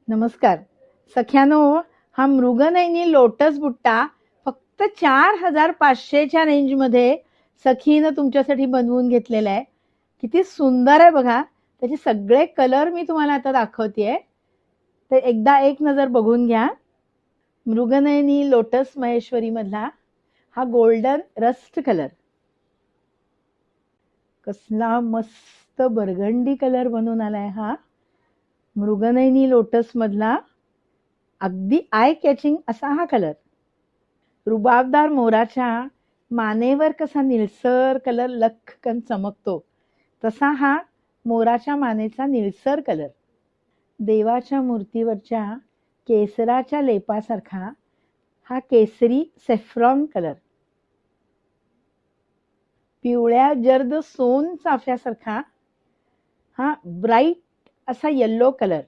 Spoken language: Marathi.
नमस्कार सख्यानो, हा मृगनयनी लोटस बुट्टा फक्त 4500च्या रेंजमध्ये सखीनं तुमच्यासाठी बनवून घेतलेला आहे. किती सुंदर आहे बघा. त्याचे सगळे कलर मी तुम्हाला आता दाखवतेय, तर एकदा एक नजर बघून घ्या. मृगनयनी लोटस महेश्वरी मधला हा गोल्डन रस्ट कलर, कसला मस्त बर्गंडी कलर बनून आलाय. हा मृगनयनी लोटस मधला अगदी आय कॅचिंग असा हा कलर. रुबाबदार मोराच्या मानेवर कसा निळसर कलर लख्खकन चमकतो, तसा हा मोराच्या मानेचा निळसर कलर. देवाच्या मूर्तीवरच्या केसराच्या लेपासारखा हा केसरी सेफ्रॉन कलर. पिवळ्या जर्द सोन चाफ्यासारखा हा ब्राईट असा येल्लो कलर.